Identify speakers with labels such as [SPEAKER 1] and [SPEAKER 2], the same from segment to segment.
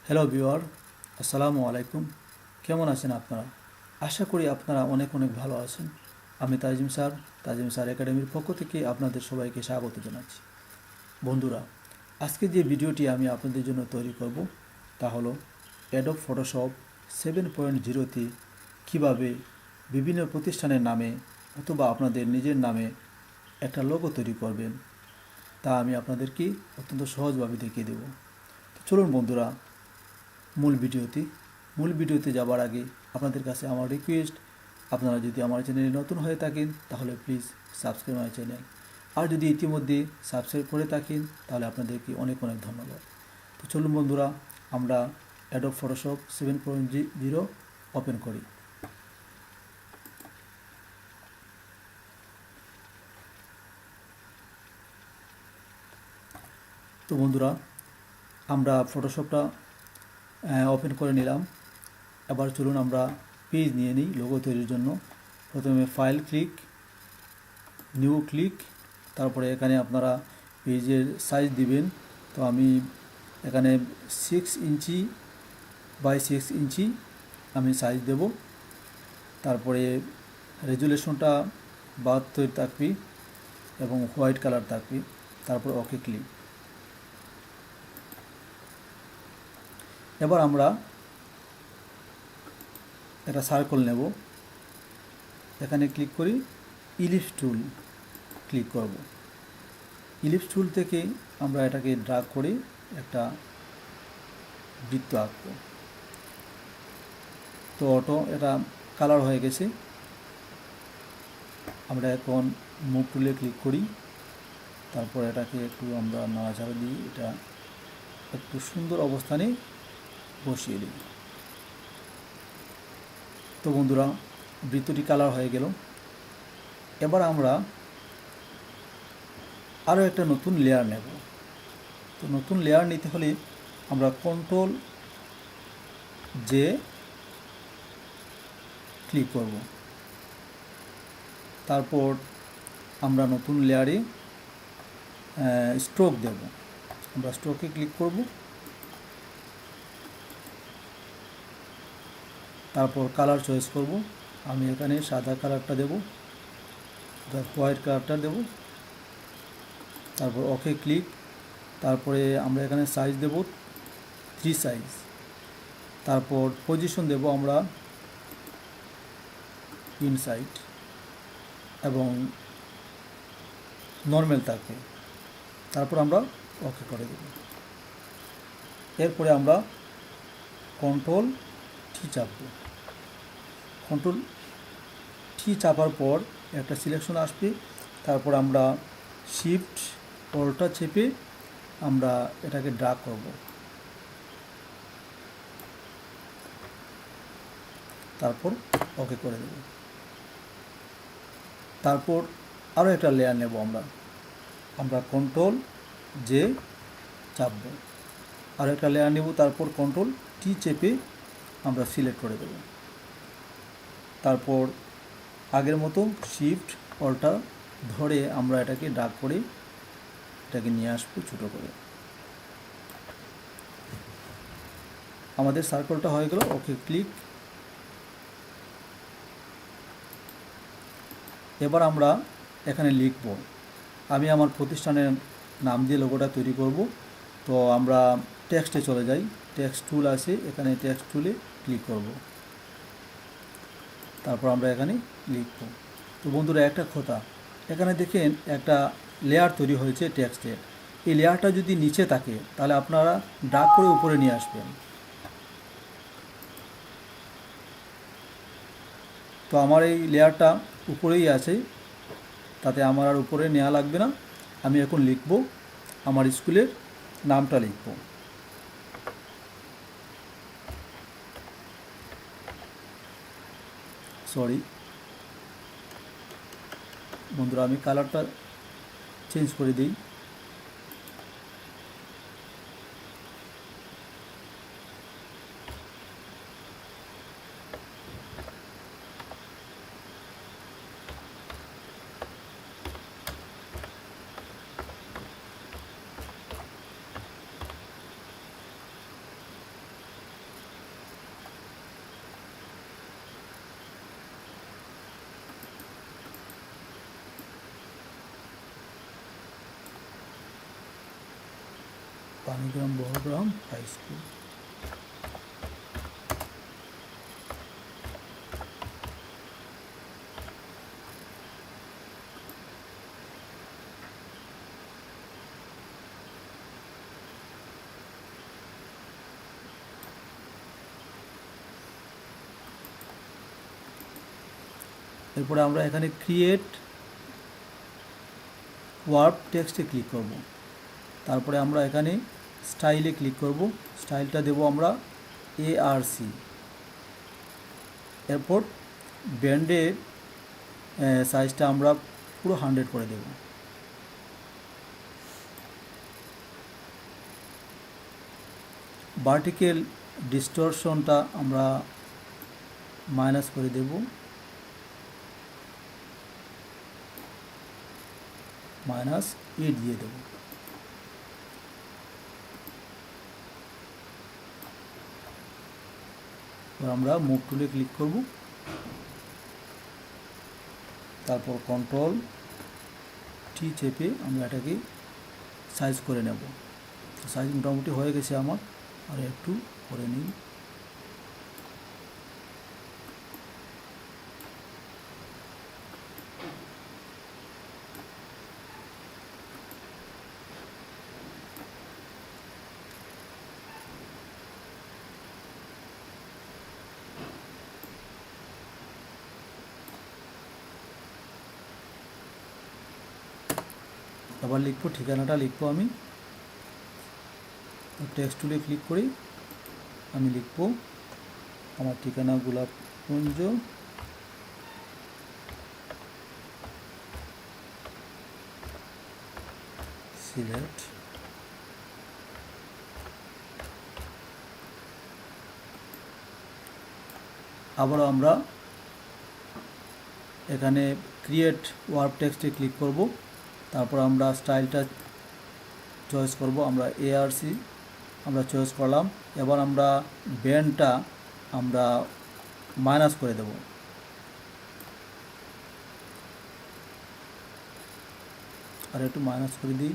[SPEAKER 1] Hello viewer, আসসালামু আলাইকুম। কেমন আছেন আপনারা? আশা করি আপনারা অনেক অনেক ভালো আছেন। আমি তাজিম স্যার একাডেমির পক্ষ থেকে আপনাদের সবাইকে স্বাগত জানাচ্ছি। বন্ধুরা, আজকে যে ভিডিওটি আমি আপনাদের জন্য তৈরি করব তা হলো অ্যাডোব ফটোশপ 7.0তে কীভাবে বিভিন্ন প্রতিষ্ঠানের নামে অথবা আপনাদের নিজের নামে একটা লোগো তৈরি করবেন, তা আমি আপনাদেরকে অত্যন্ত সহজভাবে দেখিয়ে দেব। তো চলুন বন্ধুরা, মূল ভিডিওতে যাবার আগে আপনাদের কাছে আমার রিকোয়েস্ট, আপনারা যদি আমার চ্যানেলে নতুন হয়ে থাকেন তাহলে প্লিজ সাবস্ক্রাইব মাই চ্যানেল, আর যদি ইতিমধ্যে সাবস্ক্রাইব করে থাকেন তাহলে আপনাদেরকে অনেক অনেক ধন্যবাদ। তো চলুন বন্ধুরা, আমরা অ্যাডোব ফটোশপ 7.0 ওপেন করি। তো বন্ধুরা, আমরা ফটোশপটা ওপেন করে নিলাম। এবার চলুন আমরা পেজ নিয়ে নিই লোগো তৈরির জন্য। প্রথমে ফাইল ক্লিক, নিউ ক্লিক, তারপরে এখানে আপনারা পেজের সাইজ দিবেন। তো আমি এখানে 6 ইঞ্চি বাই 6 ইঞ্চি আমি সাইজ দেব। তারপরে রেজুলেশনটা 72 থাকবে এবং হোয়াইট কালার থাকবে। তারপর ওকে ক্লিক। এবার আমরা একটা সার্কেল নেব, এখানে ক্লিক করি, ইলিপস টুল ক্লিক করব। ইলিপস টুল থেকে আমরা এটাকে ড্র্যাগ করে একটা বৃত্ত আঁকব। তো এটা কালার হয়ে গেছে। আমরা এখন মুভ টুলে ক্লিক করি, তারপর এটাকে একটু আমরা নাড়াচাড়া দিই, এটা একটু সুন্দর অবস্থানে বসিয়ে দিই। তো বন্ধুরা, বৃত্তটি কালার হয়ে গেল। এবার আমরা আরও একটা নতুন লেয়ার নেব। তো নতুন লেয়ার নিতে হলে আমরা কন্ট্রোল জে ক্লিক করব। তারপর আমরা নতুন লেয়ারে স্ট্রোক দেব। আমরা স্ট্রোকে ক্লিক করব। তারপর কালার চয়েস করব। আমি এখানে সাদা কালারটা দেব, হোয়াইট কালারটা দেব। তারপর ওকে ক্লিক। তারপরে আমরা এখানে সাইজ দেব 3 সাইজ। তারপর পজিশন দেব আমরা ইনসাইড এবং নর্মাল থাকবে। তারপর আমরা ওকে করে দেব। এরপরে আমরা কন্ট্রোল টি চাপব। কন্ট্রোল টি চাপার পর একটা সিলেকশন আসবে। তারপর আমরা শিফট অল্টা চেপে আমরা এটাকে ড্র্যাগ করব। তারপর ওকে করে দেব। তারপর আরও একটা লেয়ার নেব। আমরা কন্ট্রোল জে চাপব, আরও একটা লেয়ার নেব। তারপর কন্ট্রোল টি চেপে আমরা সিলেক্ট করে দেব। তারপর আগের মতো শিফট অল্টা ধরে আমরা এটাকে ড্র্যাগ করে এটাকে নিয়ে আসবো ছোটো করে। আমাদের সার্কেলটা হয়ে গেল। Okay click. এবার আমরা এখানে লিখব। আমি আমার প্রতিষ্ঠানের নাম দিয়ে লোগোটা তৈরি করব। তো আমরা টেক্সটে চলে যাই। টেক্সট টুল আছে, এখানে টেক্সট টুলে ক্লিক করব। তারপর আমরা এখানে লিখব। তো বন্ধুরা, একটা কথা, এখানে দেখেন একটা লেয়ার তৈরি হয়েছে টেক্সটের। এই লেয়ারটা যদি নিচে থাকে তাহলে আপনারা ড্র্যাগ করে উপরে নিয়ে আসবেন। তো আমার এই লেয়ারটা উপরেই আছে, তাতে আমার আর উপরে নেওয়া লাগবে না। আমি এখন লিখব, আমার স্কুলের নামটা লিখব। সরি বন্ধুরা, আমি কালারটা চেঞ্জ করে দিই। Ranigram Baragram high school. এরপরে আমরা এখানে ক্রিয়েট ওয়ার্ড টেক্সটে ক্লিক করব। তারপরে আমরা এখানে স্টাইলে ক্লিক করব। স্টাইলটা দেব আমরা ARC। এরপর ব্যান্ডের সাইজটা আমরা পুরো 100 করে দেব। ভার্টিক্যাল ডিস্টরশনটা আমরা মাইনাস করে দেব, -8 দিয়ে দেব। এবার আমরা মুভ টুলে ক্লিক করব, তারপর কন্ট্রোল টি চেপে আমরা এটাকে সাইজ করে নেব। সাইজ মোটামুটি হয়ে গেছে আমার, আর একটু করে নিই। আবার লিখবো, ঠিকানাটা লিখবো আমি টেক্সট টুলে ক্লিক করি। আমি লিখবো আমার ঠিকানা গোলাপগঞ্জ, সিলেট। আবারও আমরা এখানে ক্রিয়েট ওয়ার্ড টেক্সটে ক্লিক করব। তারপর আমরা স্টাইলটা চয়েস করব, আমরা ARC আমরা চয়েস করলাম। এবার আমরা ব্যান্ডটা আমরা মাইনাস করে দেব। আর একটু মাইনাস করে দিই।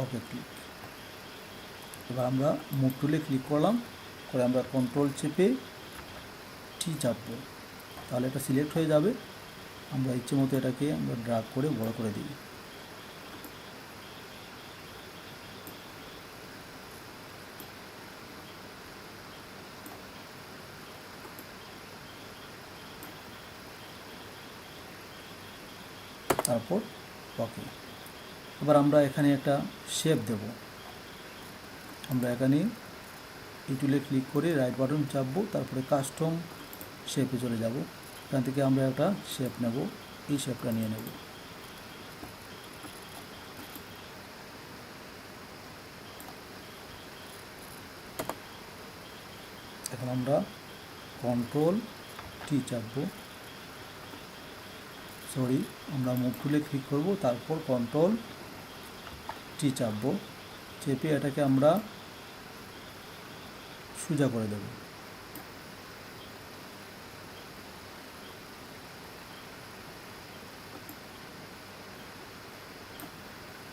[SPEAKER 1] Okay click. এবার আমরা মুভ টুলে ক্লিক করলাম, করে আমরা কন্ট্রোল চেপে টি চাপবো, তাহলে এটা সিলেক্ট হয়ে যাবে। আমরা ইচ্ছে মতো এটাকে আমরা ড্র্যাগ করে বড় করে দিই। তারপর ওকে। এবার আমরা এখানে একটা শেপ দেব। আমরা এখানে এই টুলে ক্লিক করে রাইট বাটন চাপবো, তারপরে কাস্টম শেপে চলে যাব। এখান থেকে আমরা একটা শেপ নেব, এই শেপটা নিয়ে নেব। এখন আমরা কন্ট্রোল টি চাপবো, আমরা মুভ টুলে ক্লিক করব, তারপর কন্ট্রোল টি চাপবো, চেপে এটাকে আমরা সোজা করে দেব।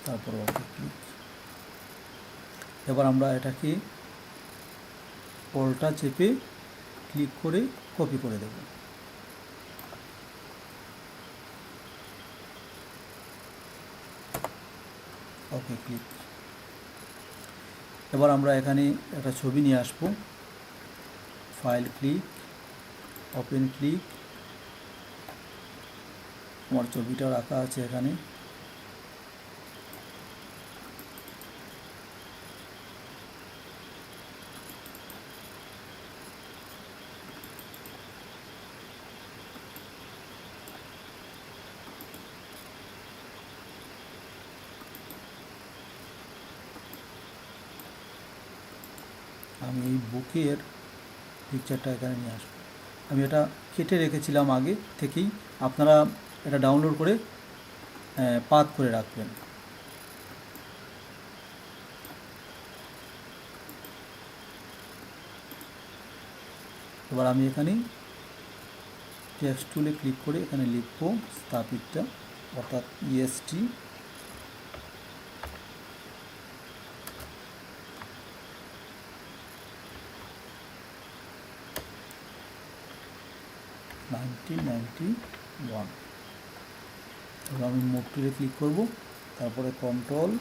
[SPEAKER 1] তারপর ওকে ক্লিক। এবার আমরা এটাকে পলটা চেপে ক্লিক করে কপি করে দেব। Okay click. এবার আমরা এখানে একটা ছবি নিয়ে আসবো। File click, open click. আমার ছবিটা রাখা আছে এখানে। আমি এই বুকের পিকচারটা এখানে নিয়ে আসবো। আমি এটা কেটে রেখেছিলাম আগে থেকেই, আপনারা এটা ডাউনলোড করে পাথ করে রাখবেন। এবার আমি এখানে টেক্সট টুলে ক্লিক করে এখানে লিখবো স্থাপিতটা, অর্থাৎ EST। তারপর আমি মুভ টুলে ক্লিক করব, তারপরে কন্ট্রোল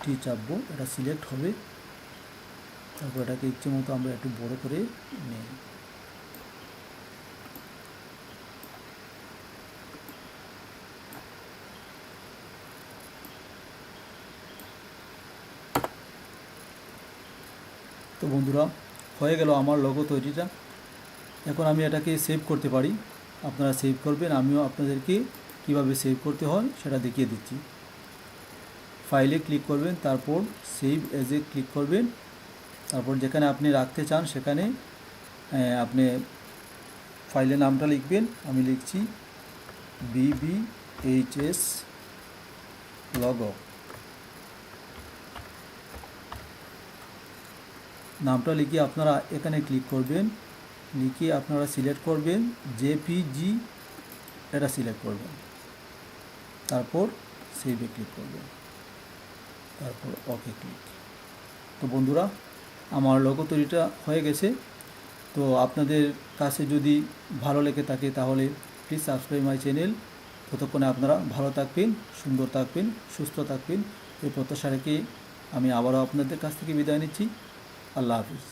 [SPEAKER 1] টি চাপবো, এটা সিলেক্ট হবে। তারপর এটাকে ইচ্ছে মতো আমরা একটু বড় করে নিই। তো বন্ধুরা, হয়ে গেল আমার লোগো তৈরিটা। এখন আমি এটাকে সেভ করতে পারি। আপনারা সেভ করবেন, আমিও আপনাদেরকে কিভাবে সেভ করতে হয় সেটা দেখিয়ে দিচ্ছি। ফাইলে ক্লিক করবেন, তারপর সেভ এজে ক্লিক করবেন, তারপর যেখানে আপনি রাখতে চান সেখানে আপনি ফাইলের নামটা লিখবেন। আমি লিখছি BBHS লোগো। নামটা লিখে আপনারা এখানে ক্লিক করবেন, লিখে আপনারা সিলেক্ট করবেন JPG, এটা সিলেক্ট করবেন, তারপর সেভে ক্লিক করবেন, তারপর ওকে ক্লিক। তো বন্ধুরা, আমার লোগো তৈরিটা হয়ে গেছে। তো আপনাদের কাছে যদি ভালো লেগে থাকে তাহলে প্লিজ সাবস্ক্রাইব মাই চ্যানেল। ততক্ষণে আপনারা ভালো থাকবেন, সুন্দর থাকবেন, সুস্থ থাকবেন, এই প্রত্যাশা রেখে আমি আবারও আপনাদের কাছ থেকে বিদায় নিচ্ছি। আল্লাহ হাফিজ।